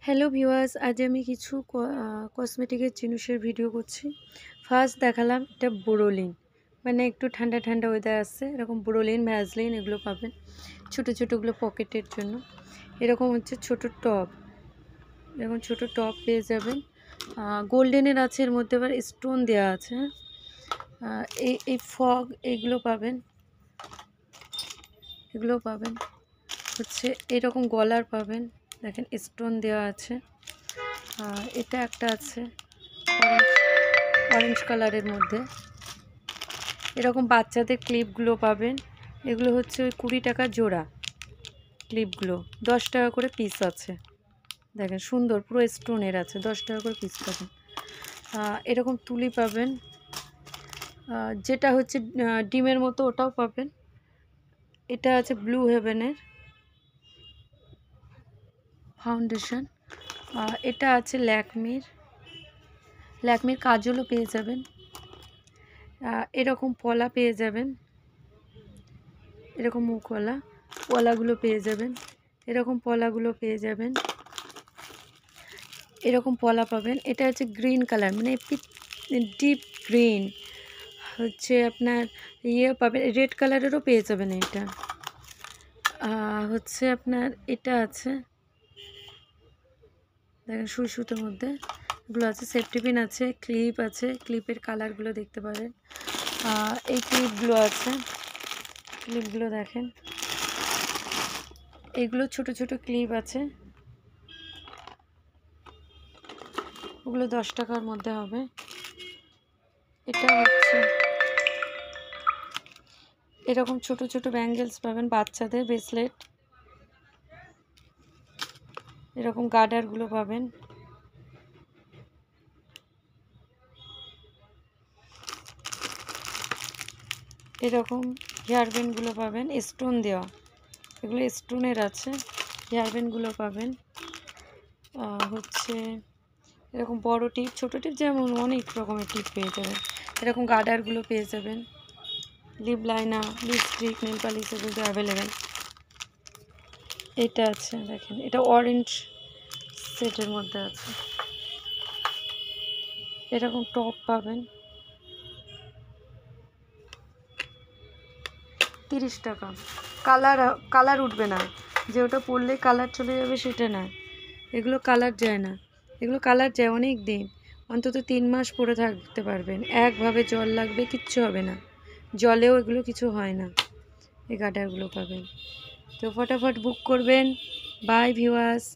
Hello viewers, আজ আমি কিছু কসমেটিকের জিনিসের ভিডিও করছি। ফার্স্ট দেখালাম এটা বোরোলিন, মানে একটু ঠান্ডা ঠান্ডা ওয়েদার আসছে, এরকম বোরোলিন, ভ্যাসলিন এগুলো পাবেন ছোটো ছোটোগুলো পকেটের জন্য। এরকম হচ্ছে ছোটো টপ, এরকম ছোটো টপ পেয়ে যাবেন। গোল্ডেনের আছে, এর মধ্যে আবার স্টোন দেওয়া আছে। এই ফগ এগুলো পাবেন, হচ্ছে এরকম গলার পাবেন, দেখেন স্টোন দেওয়া আছে। এটা একটা আছে অরেঞ্জ কালারের মধ্যে। এরকম বাচ্চাদের ক্লিপগুলো পাবেন, এগুলো হচ্ছে ওই 20 টাকা জোড়া। ক্লিপগুলো 10 টাকা করে পিস আছে, দেখেন সুন্দর পুরো স্টোনের আছে, 10 টাকা করে পিস পাবেন। এরকম তুলি পাবেন, যেটা হচ্ছে ডিমের মতো, ওটাও পাবেন। এটা আছে ব্লু হেভেনের ফাউন্ডেশন। এটা আছে ল্যাকমির কাজলও পেয়ে যাবেন। এরকম পলা পেয়ে যাবেন, এরকম মুখওয়ালা পলাগুলো পেয়ে যাবেন, এরকম পলাগুলো পেয়ে যাবেন, এরকম পলা পাবেন। এটা হচ্ছে গ্রিন কালার, মানে ডিপ গ্রিন, হচ্ছে আপনার পাবেন, রেড কালারেরও পেয়ে যাবেন। এটা হচ্ছে আপনার, এটা আছে দেখেন সুই সুতোর মধ্যে এগুলো আছে, সেফটি পিন আছে, ক্লিপ আছে, ক্লিপের কালারগুলো দেখতে পারেন। এই ক্লিপগুলো আছে, ক্লিপগুলো দেখেন, এগুলো ছোট ছোট ক্লিপ আছে, ওগুলো 10 টাকার মধ্যে হবে। এটা হচ্ছে এরকম ছোট ছোট ব্যাঙ্গেলস পাবেন, বাচ্চাদের ব্রেসলেট, এরকম গার্ডারগুলো পাবেন। এরকম হেয়ারব্যান্ডগুলো পাবেন, স্টোন দেওয়া, এগুলো স্টোনের আছে। হেয়ারব্যান্ডগুলো পাবেন, হচ্ছে এরকম বড় টিপ, ছোটো টিপ, যেমন অনেক রকমের টিপ পেয়ে যাবেন। এরকম গার্ডারগুলো পেয়ে যাবেন, lip liner, lipstick, nail polish এগুলো অ্যাভেলেবেল। এটা আছে দেখেন, এটা অরেঞ্জ সেটের মধ্যে আছে। এরকম টপ পাবেন 30 টাকা। কালার উঠবে না, যে ওটা পরলে কালার চলে যাবে সেটা না, এগুলো কালার যায় না, এগুলো কালার যায় অনেক দিন, অন্তত 3 মাস পরে থাকতে পারবেন। একভাবে জল লাগবে, কিচ্ছু হবে না, জলেও এগুলো কিছু হয় না। এই গার্ডারগুলো পাবেন, তো ফটাফট বুক করবেন। Bye viewers.